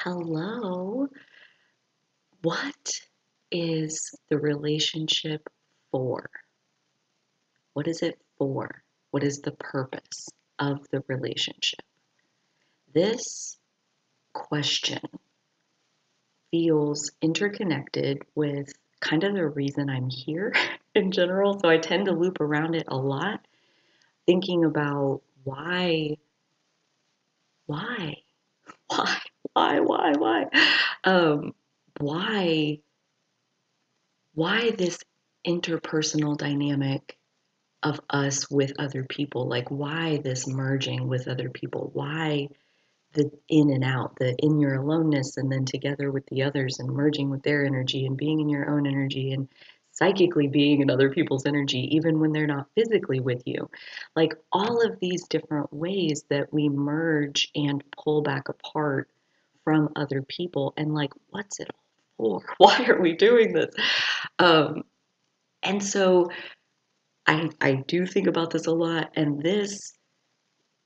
Hello. What is the relationship for? What is it for? What is the purpose of the relationship? This question feels interconnected with kind of the reason I'm here in general. So I tend to loop around it a lot, thinking about why, why, why, um, why why this interpersonal dynamic of us with other people, like why this merging with other people, why the in and out, the in your aloneness and then together with the others and merging with their energy and being in your own energy and psychically being in other people's energy even when they're not physically with you, like all of these different ways that we merge and pull back apart from other people. And like, what's it all for? Why are we doing this? um, and so I do think about this a lot, and this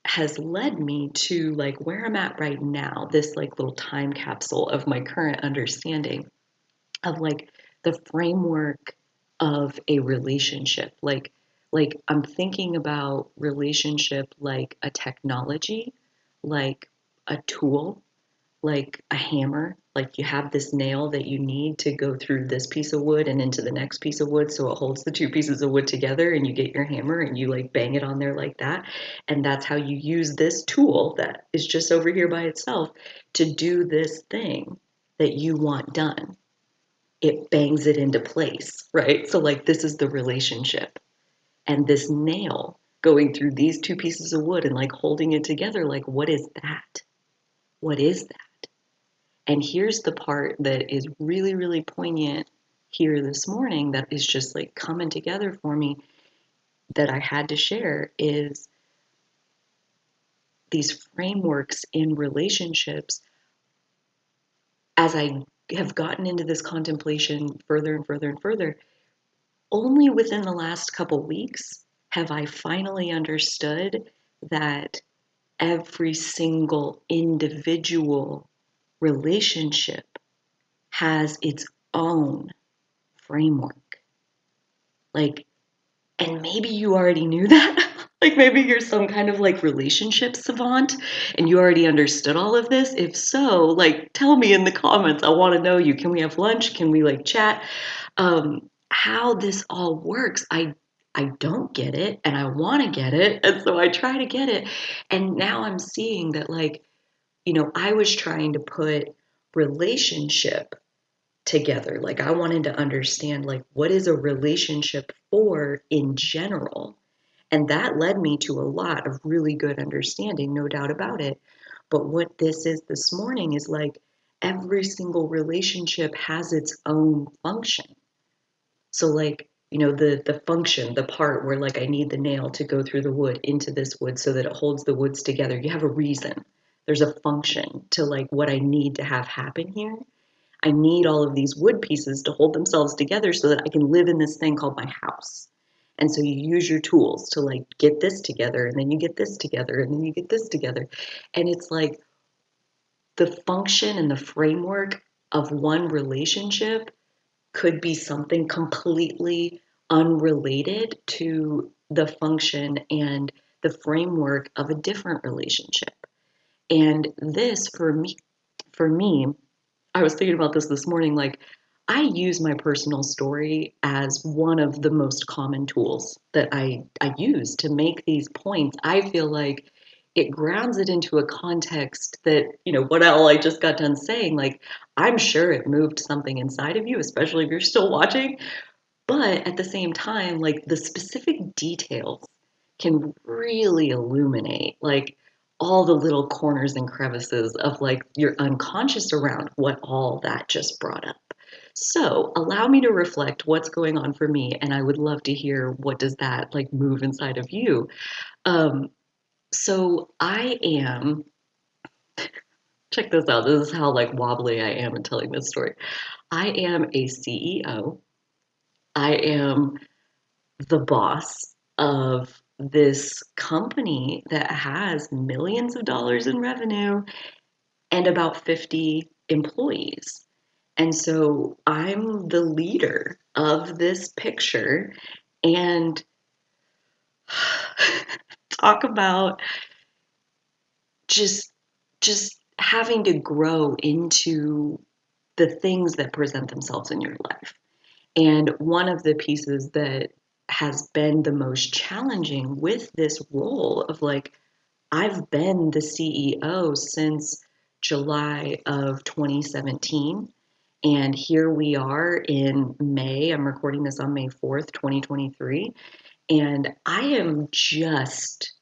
has led me to like where I'm at right now, this like little time capsule of my current understanding of like the framework of a relationship. Like I'm thinking about relationship like a technology, like a tool, like a hammer. Like you have this nail that you need to go through this piece of wood and into the next piece of wood so it holds the two pieces of wood together, and you get your hammer and you like bang it on there like that. And that's how you use this tool that is just over here by itself to do this thing that you want done. It bangs it into place, right? So like this is the relationship, and this nail going through these two pieces of wood and like holding it together, like what is that? What is that? And here's the part that is really, really poignant here this morning that is just like coming together for me that I had to share is these frameworks in relationships. As I have gotten into this contemplation further and further and further, only within the last couple weeks have I finally understood that every single individual relationship has its own framework. Like, and maybe you already knew that. Like, maybe you're some kind of like relationship savant and you already understood all of this. If so, like, tell me in the comments. I want to know you. Can we have lunch? Can we like chat? How this all works. I don't get it and I want to get it. And so I try to get it. And now I'm seeing that, like, I was trying to put relationship together. Like I wanted to understand like what is a relationship for in general. And that led me to a lot of really good understanding, no doubt about it. But what this is this morning is like every single relationship has its own function. So like, the function, the part where like I need the nail to go through the wood into this wood so that it holds the woods together. You have a reason. There's a function to like what I need to have happen here. I need all of these wood pieces to hold themselves together so that I can live in this thing called my house. And so you use your tools to like get this together, and then you get this together, and then you get this together. And it's like the function and the framework of one relationship could be something completely unrelated to the function and the framework of a different relationship. And this for me, I was thinking about this morning. Like, I use my personal story as one of the most common tools that I use to make these points. I feel like it grounds it into a context that, what all I just got done saying, like, I'm sure it moved something inside of you, especially if you're still watching. But at the same time, like, the specific details can really illuminate, like, all the little corners and crevices of like your unconscious around what all that just brought up. So allow me to reflect what's going on for me, and I would love to hear what does that like move inside of you. Um, so I am, check this out. This is how like wobbly I am in telling this story. I am a CEO. I am the boss of this company that has millions of dollars in revenue, and about 50 employees. And so I'm the leader of this picture. And talk about just just having to grow into the things that present themselves in your life. And one of the pieces that has been the most challenging with this role of like, I've been the CEO since July of 2017. And here we are in May. I'm recording this on May 4th, 2023. And I am just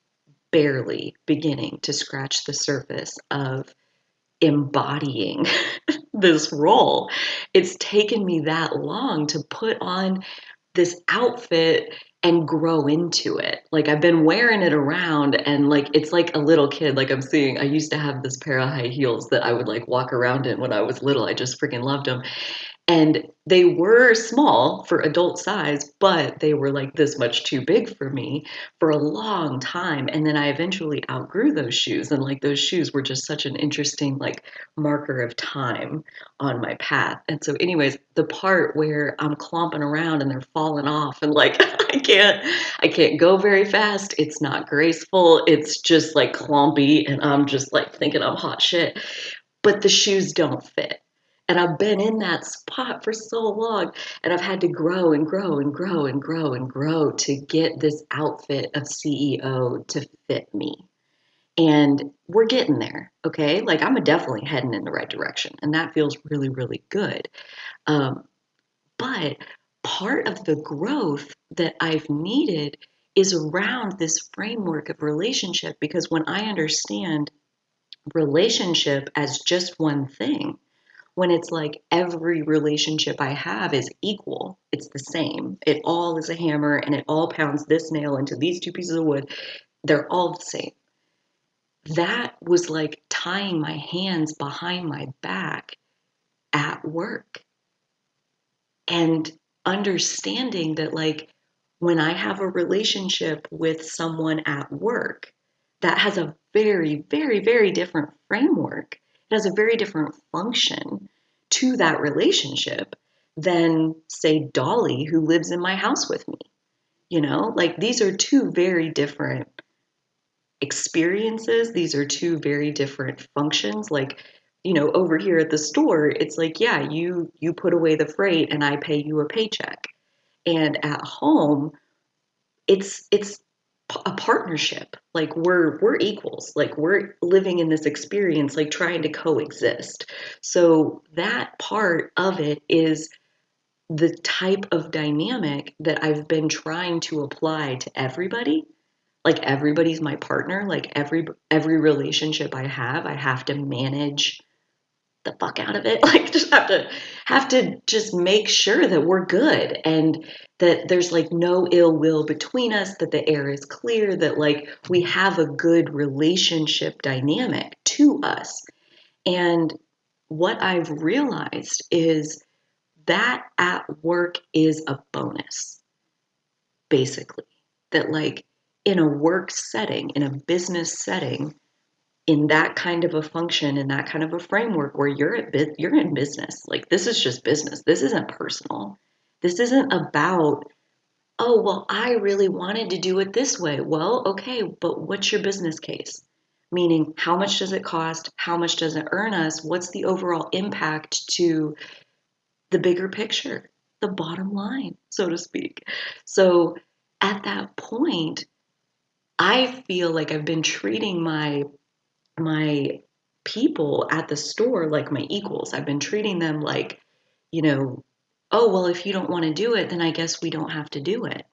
barely beginning to scratch the surface of embodying this role. It's taken me that long to put on this outfit and grow into it. Like I've been wearing it around and like it's like a little kid. Like I used to have this pair of high heels that I would like walk around in when I was little. I just freaking loved them. And they were small for adult size, but they were like this much too big for me for a long time. And then I eventually outgrew those shoes. And like those shoes were just such an interesting like marker of time on my path. And so, anyways, the part where I'm clomping around and they're falling off and like I can't go very fast. It's not graceful. It's just like clumpy and I'm just like thinking I'm hot shit. But the shoes don't fit. And I've been in that spot for so long, and I've had to grow and grow and grow and grow and grow to get this outfit of CEO to fit me. And we're getting there, okay? Like I'm definitely heading in the right direction, and that feels really, really good. Um, but part of the growth that I've needed is around this framework of relationship because when I understand relationship as just one thing, when it's like every relationship I have is equal. It's the same. It all is a hammer and it all pounds this nail into these two pieces of wood. They're all the same. That was like tying my hands behind my back at work and understanding that, like, when I have a relationship with someone at work, that has a very, very, very different framework. It has a very different function to that relationship than, say, Dolly, who lives in my house with me. You know, like these are two very different experiences. These are two very different functions. Like, over here at the store, it's like, yeah, you put away the freight and I pay you a paycheck. And at home, it's a partnership. Like we're equals. Like we're living in this experience, like trying to coexist. So that part of it is the type of dynamic that I've been trying to apply to everybody. Like everybody's my partner. Like every relationship I have to manage the fuck out of it. Like just have to just make sure that we're good and that there's like no ill will between us, that the air is clear, that like we have a good relationship dynamic to us. And what I've realized is that at work is a bonus, basically. That like in a work setting, in a business setting, in that kind of a function, in that kind of a framework where you're in business. Like this is just business. This isn't personal. This isn't about, oh, well, I really wanted to do it this way. Well, okay, but what's your business case? Meaning, how much does it cost? How much does it earn us? What's the overall impact to the bigger picture, the bottom line, so to speak? So at that point, I feel like I've been treating my people at the store like my equals. I've been treating them like, you know, oh, well, if you don't want to do it, then I guess we don't have to do it.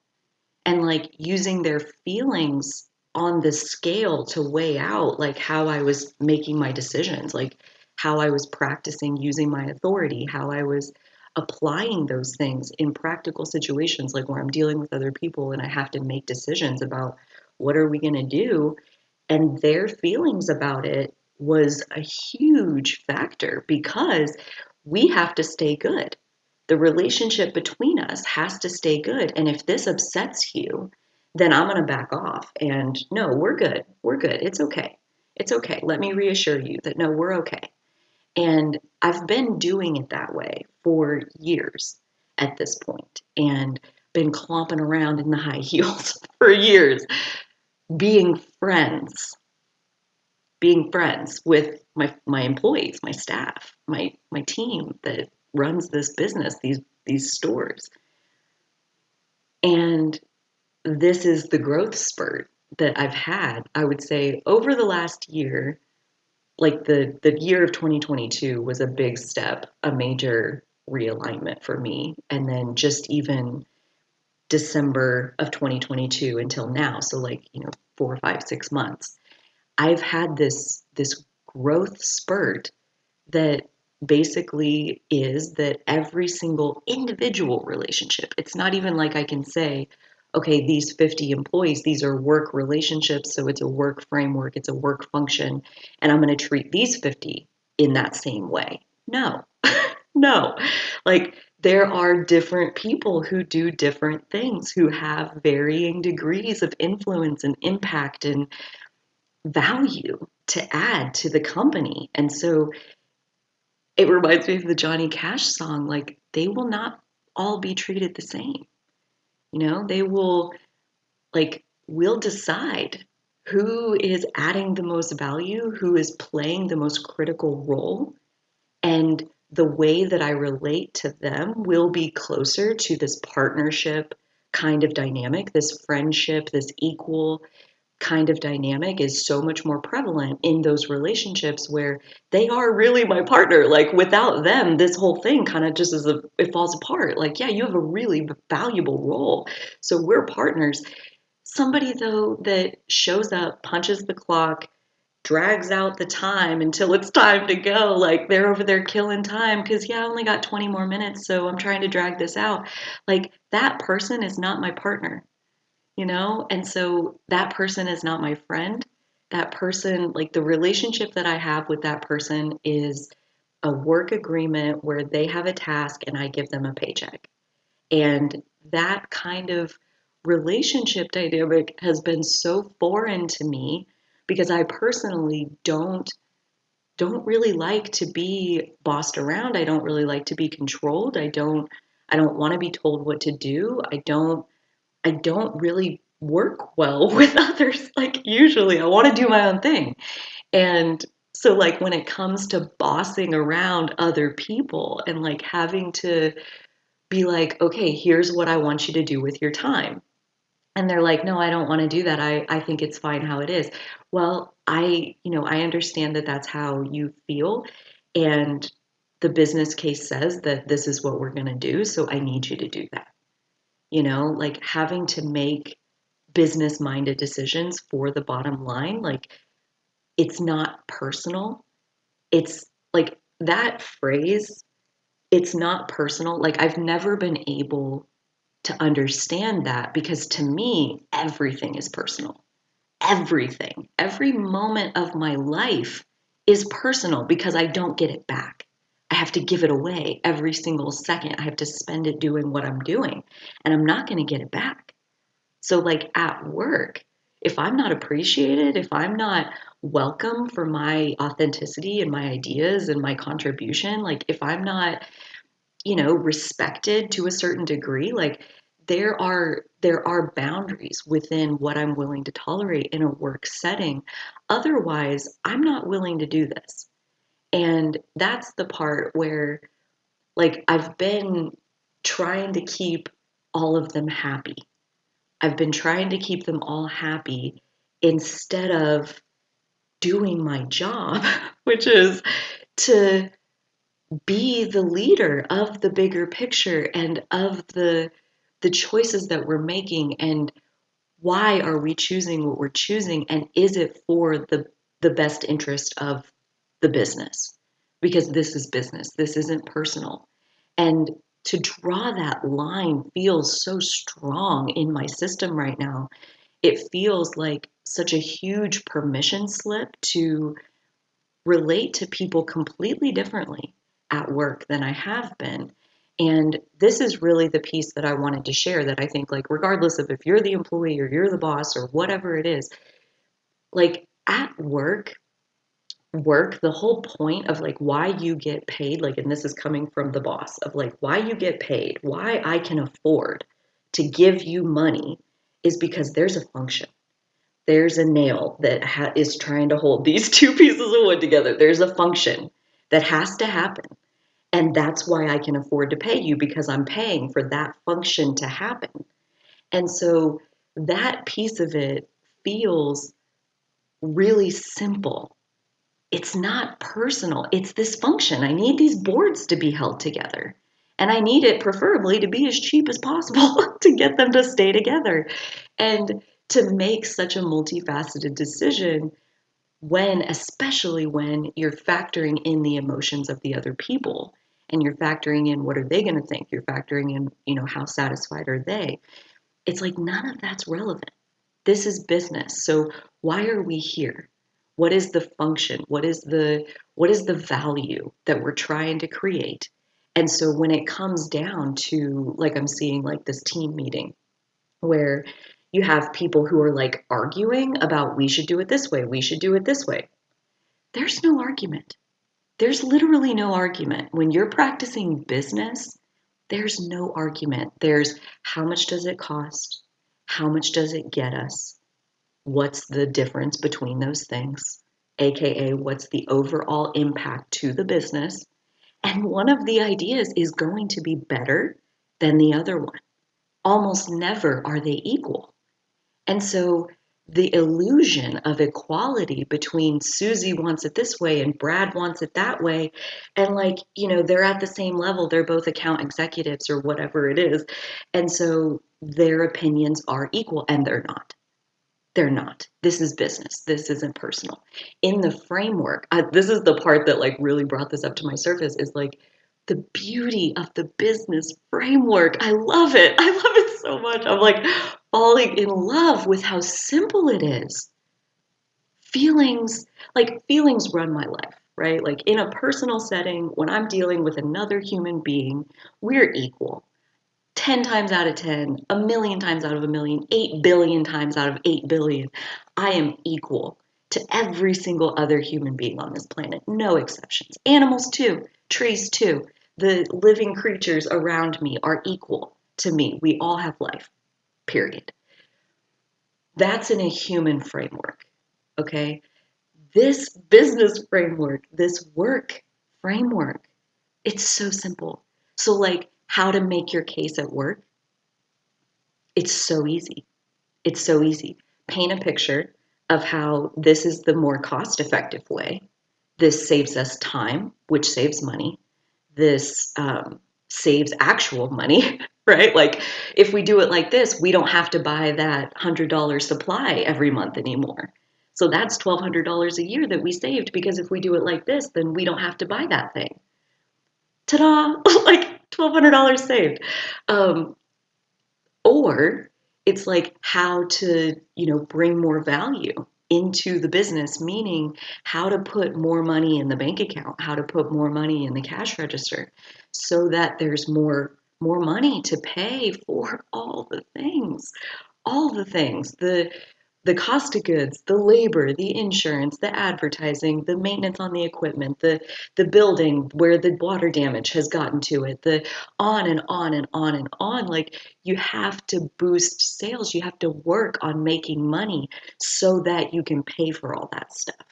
And like using their feelings on the scale to weigh out like how I was making my decisions, like how I was practicing using my authority, how I was applying those things in practical situations, like where I'm dealing with other people and I have to make decisions about what are we going to do, and their feelings about it was a huge factor because we have to stay good. The relationship between us has to stay good. And if this upsets you, then I'm going to back off. And no, we're good. We're good. It's okay. It's okay. Let me reassure you that no, we're okay. And I've been doing it that way for years at this point and been clomping around in the high heels for years, being friends, being friends with my employees, my staff, my team that runs this business, these stores. And this is the growth spurt that I've had, I would say, over the last year. Like the year of 2022 was a big step, a major realignment for me. And then just even December of 2022 until now, so like, 4, 5, 6 months, I've had this growth spurt that basically is that every single individual relationship, it's not even like I can say, okay, these 50 employees, these are work relationships, so it's a work framework, it's a work function, and I'm going to treat these 50 in that same way. No, no. Like, there are different people who do different things, who have varying degrees of influence and impact and value to add to the company. And so it reminds me of the Johnny Cash song, like, they will not all be treated the same. They will, like, we'll decide who is adding the most value, who is playing the most critical role, and the way that I relate to them will be closer to this partnership kind of dynamic, this friendship, this equal kind of dynamic is so much more prevalent in those relationships where they are really my partner. Like, without them, this whole thing kind of just it falls apart. Like, yeah, you have a really valuable role. So we're partners. Somebody though that shows up, punches the clock, drags out the time until it's time to go. Like, they're over there killing time because, yeah, I only got 20 more minutes, so I'm trying to drag this out. Like, that person is not my partner. And so that person is not my friend. That person, like, the relationship that I have with that person is a work agreement where they have a task and I give them a paycheck. And that kind of relationship dynamic has been so foreign to me because I personally don't really like to be bossed around. I don't really like to be controlled. I don't want to be told what to do. I don't really work well with others. Like, usually I want to do my own thing. And so, like, when it comes to bossing around other people and like having to be like, okay, here's what I want you to do with your time. And they're like, no, I don't want to do that. I think it's fine how it is. Well, I understand that that's how you feel. And the business case says that this is what we're going to do. So I need you to do that. Like, having to make business minded decisions for the bottom line. Like, it's not personal. It's like that phrase, it's not personal. Like, I've never been able to understand that because to me, everything is personal. Everything, every moment of my life is personal because I don't get it back. I have to give it away every single second. I have to spend it doing what I'm doing, and I'm not going to get it back. So, like, at work, if I'm not appreciated, if I'm not welcome for my authenticity and my ideas and my contribution, like, if I'm not, respected to a certain degree, like, there are boundaries within what I'm willing to tolerate in a work setting. Otherwise, I'm not willing to do this. And that's the part where, like, I've been trying to keep all of them happy. I've been trying to keep them all happy instead of doing my job, which is to be the leader of the bigger picture and of the choices that we're making, and why are we choosing what we're choosing, and is it for the best interest of the business? Because this is business. This isn't personal. And to draw that line feels so strong in my system right now. It feels like such a huge permission slip to relate to people completely differently at work than I have been. And this is really the piece that I wanted to share, that I think, like, regardless of if you're the employee or you're the boss or whatever it is, like, at work, work, the whole point of like why you get paid, like, and this is coming from the boss, of like why you get paid, why I can afford to give you money is because there's a function. There's a nail that is trying to hold these two pieces of wood together. There's a function that has to happen. And that's why I can afford to pay you, because I'm paying for that function to happen. And so that piece of it feels really simple. It's not personal. It's this function. I need these boards to be held together. And I need it preferably to be as cheap as possible to get them to stay together. And to make such a multifaceted decision when, especially when you're factoring in the emotions of the other people and you're factoring in what are they going to think, you're factoring in, how satisfied are they? It's like none of that's relevant. This is business. So why are we here? What is the function? What is the value that we're trying to create? And so when it comes down to, like, I'm seeing like this team meeting where you have people who are like arguing about we should do it this way, we should do it this way. There's no argument. There's literally no argument. When you're practicing business, there's no argument. There's how much does it cost? How much does it get us? What's the difference between those things? AKA, what's the overall impact to the business? And one of the ideas is going to be better than the other one. Almost never are they equal. And so the illusion of equality between Susie wants it this way and Brad wants it that way, and like, they're at the same level, they're both account executives or whatever it is. And so their opinions are equal, and they're not. They're not. This is business. This isn't personal. In the framework, this is the part that like really brought this up to my surface, is like the beauty of the business framework. I love it. I love it so much. I'm like falling in love with how simple it is. Feelings run my life, right? Like in a personal setting, when I'm dealing with another human being, we're equal. 10 times out of 10, a million times out of a million, 8 billion times out of 8 billion, I am equal to every single other human being on this planet. No exceptions. Animals too, trees too. The living creatures around me are equal to me. We all have life, period. That's in a human framework, okay? This business framework, this work framework, it's so simple. So like how to make your case at work, it's so easy. It's so easy. Paint a picture of how this is the more cost-effective way. This saves us time, which saves money. This saves actual money, right? Like if we do it like this, we don't have to buy that $100 supply every month anymore. So that's $1,200 a year that we saved, because if we do it like this, then we don't have to buy that thing. Ta-da! Like $1,200 saved. Or it's like how to, bring more value into the business, meaning how to put more money in the bank account, how to put more money in the cash register so that there's more money to pay for all the things, the cost of goods, the labor, the insurance, the advertising, the maintenance on the equipment, the building where the water damage has gotten to it, the on and on and on and on. Like you have to boost sales. You have to work on making money so that you can pay for all that stuff.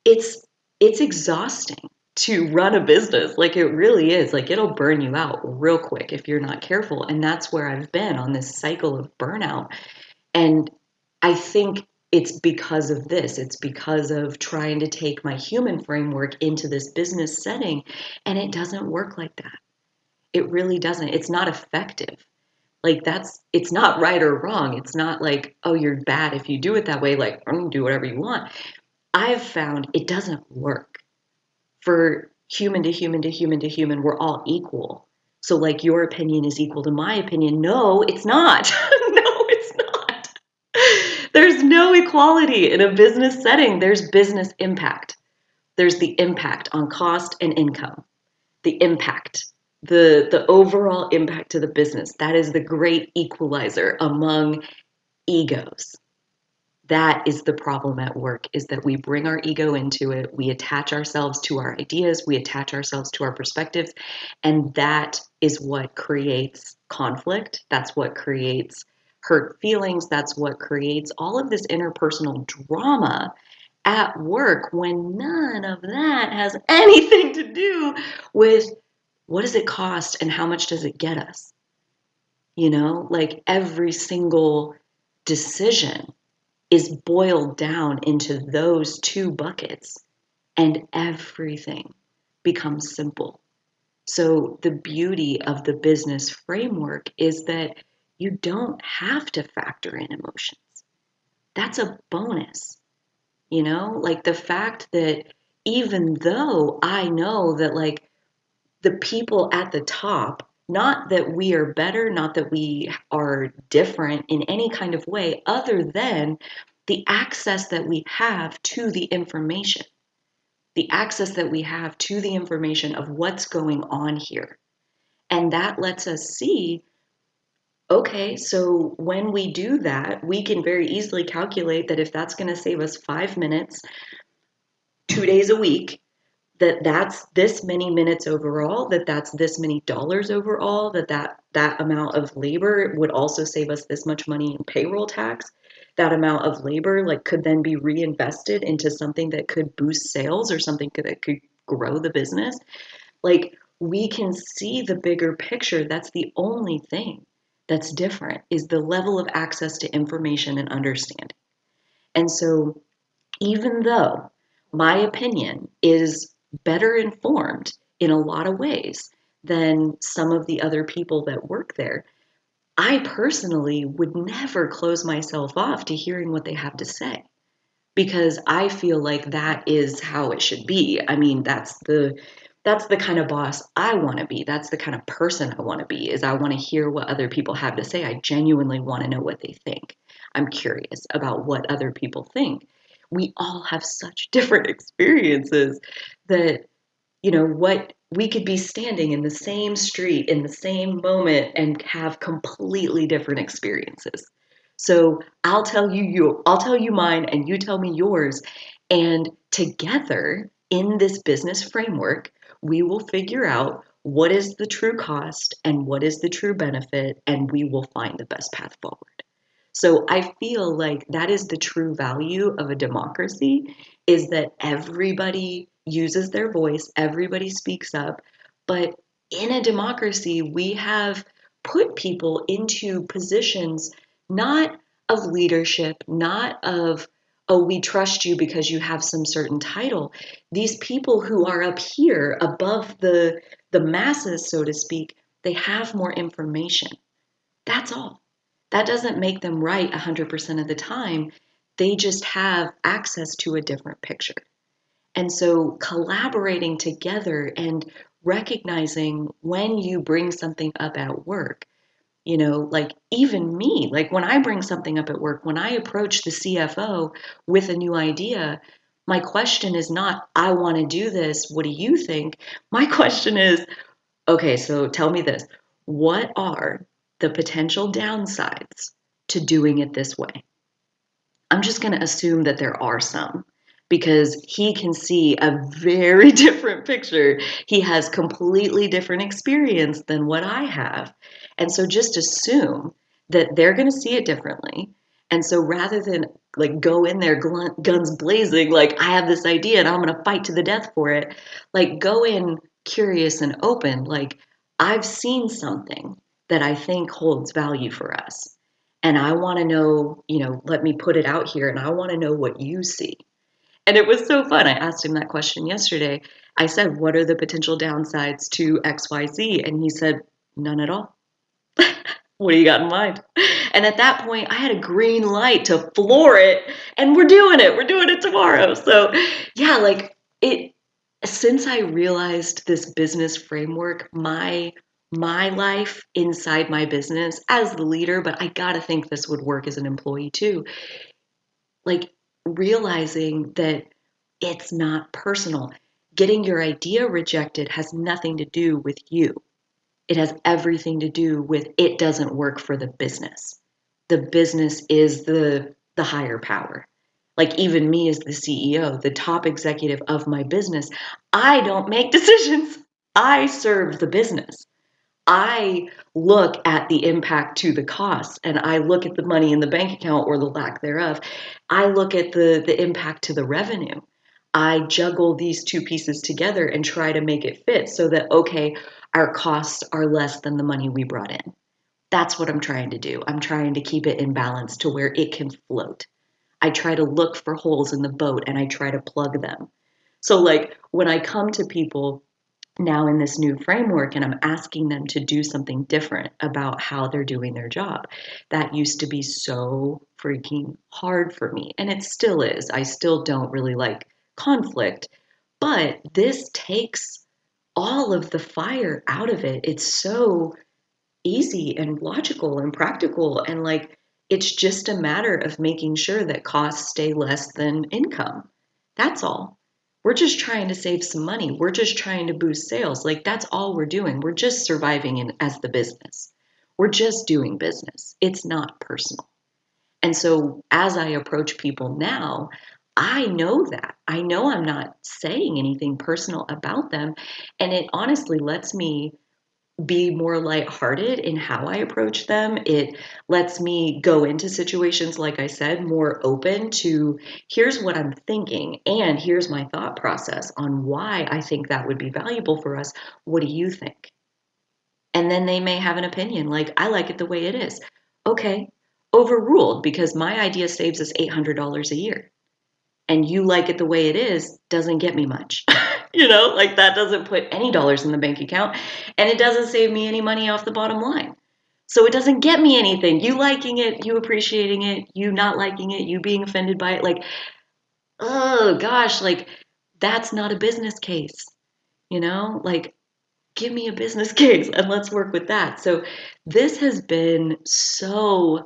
It's exhausting to run a business. Like it really is. Like it'll burn you out real quick if you're not careful. And that's where I've been on this cycle of burnout. And I think it's because of this. It's because of trying to take my human framework into this business setting, and it doesn't work like that. It really doesn't. It's not effective. Like it's not right or wrong. It's not like, oh, you're bad if you do it that way. Like, I'm going to do whatever you want. I've found it doesn't work. For human to human to human to human, we're all equal. So like your opinion is equal to my opinion. No, it's not. No, it's not. There's no equality in a business setting. There's business impact. There's the impact on cost and income. The impact, the overall impact to the business. That is the great equalizer among egos. That is the problem at work, is that we bring our ego into it. We attach ourselves to our ideas. We attach ourselves to our perspectives. And that is what creates conflict. That's what creates hurt feelings. That's what creates all of this interpersonal drama at work, when none of that has anything to do with what does it cost and how much does it get us? Like every single decision is boiled down into those two buckets, and everything becomes simple. So, the beauty of the business framework is that you don't have to factor in emotions. That's a bonus, like the fact that even though I know that, like, the people at the top, not that we are better, not that we are different in any kind of way, other than the access that we have to the information, the access that we have to the information of what's going on here. And that lets us see, okay, so when we do that, we can very easily calculate that if that's going to save us 5 minutes, 2 days a week, that's this many minutes overall, that's this many dollars overall, that amount of labor would also save us this much money in payroll tax. That amount of labor, like, could then be reinvested into something that could boost sales or something that could grow the business. Like, we can see the bigger picture. That's the only thing that's different, is the level of access to information and understanding. And so, even though my opinion is better informed in a lot of ways than some of the other people that work there, I personally would never close myself off to hearing what they have to say, because I feel like that is how it should be. I mean, that's the kind of boss I want to be. That's the kind of person I want to be, is I want to hear what other people have to say. I genuinely want to know what they think. I'm curious about what other people think. We all have such different experiences that, what we could be standing in the same street in the same moment and have completely different experiences. So I'll tell you mine and you tell me yours. And together in this business framework, we will figure out what is the true cost and what is the true benefit, and we will find the best path forward. So I feel like that is the true value of a democracy, is that everybody uses their voice, everybody speaks up, but in a democracy, we have put people into positions not of leadership, not of, oh, we trust you because you have some certain title. These people who are up here above the masses, so to speak, they have more information. That's all. That doesn't make them right 100% of the time. They just have access to a different picture. And so collaborating together and recognizing when you bring something up at work, like even me, like when I bring something up at work, when I approach the CFO with a new idea, my question is not, I want to do this, what do you think? My question is, okay, so tell me this. What are the potential downsides to doing it this way? I'm just going to assume that there are some, because he can see a very different picture. He has completely different experience than what I have. And so just assume that they're going to see it differently. And so rather than like go in there guns blazing, like I have this idea and I'm going to fight to the death for it, like go in curious and open, like I've seen something that I think holds value for us. And I want to know, let me put it out here and I want to know what you see. And it was so fun. I asked him that question yesterday. I said, what are the potential downsides to XYZ? And he said, none at all. What do you got in mind? And at that point, I had a green light to floor it, and we're doing it. We're doing it tomorrow. So, yeah, like it. Since I realized this business framework, my life inside my business as the leader, but I gotta think this would work as an employee too. Like realizing that it's not personal. Getting your idea rejected has nothing to do with you. It has everything to do with it doesn't work for the business. The business is the higher power. Like even me as the CEO, the top executive of my business, I don't make decisions. I serve the business. I look at the impact to the costs and I look at the money in the bank account or the lack thereof. I look at the impact to the revenue. I juggle these two pieces together and try to make it fit so that, okay, our costs are less than the money we brought in. That's what I'm trying to do. I'm trying to keep it in balance to where it can float. I try to look for holes in the boat and I try to plug them. So, like, when I come to people now in this new framework and I'm asking them to do something different about how they're doing their job, that used to be so freaking hard for me. And it still is. I still don't really like conflict, but this takes all of the fire out of it. It's so easy and logical and practical. And like, it's just a matter of making sure that costs stay less than income. That's all. We're just trying to save some money. We're just trying to boost sales. Like, that's all we're doing. We're just surviving as the business. We're just doing business. It's not personal. And so as I approach people now, I know that. I know I'm not saying anything personal about them. And it honestly lets me be more lighthearted in how I approach them. It lets me go into situations, like I said, more open to here's what I'm thinking and here's my thought process on why I think that would be valuable for us. What do you think? And then they may have an opinion like, I like it the way it is. Okay, overruled because my idea saves us $800 a year and you like it the way it is doesn't get me much. Like that doesn't put any dollars in the bank account and it doesn't save me any money off the bottom line. So it doesn't get me anything. You liking it, you appreciating it, you not liking it, you being offended by it, like, oh gosh, like that's not a business case, like give me a business case and let's work with that. So this has been so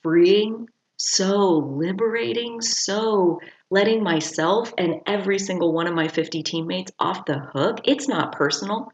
freeing, so liberating, so letting myself and every single one of my 50 teammates off the hook. It's not personal.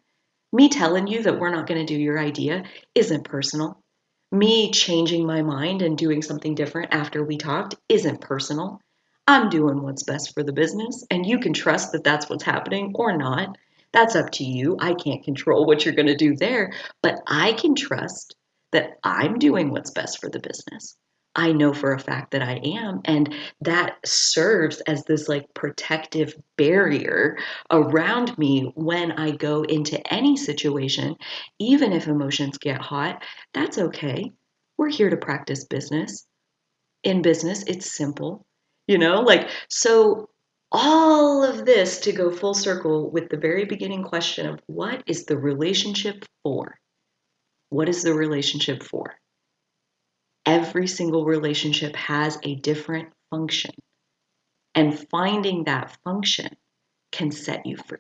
Me telling you that we're not going to do your idea isn't personal. Me changing my mind and doing something different after we talked isn't personal. I'm doing what's best for the business, and you can trust that that's what's happening or not. That's up to you. I can't control what you're going to do there, but I can trust that I'm doing what's best for the business. I know for a fact that I am, and that serves as this like protective barrier around me when I go into any situation, even if emotions get hot. That's okay. We're here to practice business. In business, it's simple, so all of this to go full circle with the very beginning question of what is the relationship for? What is the relationship for? Every single relationship has a different function, and finding that function can set you free.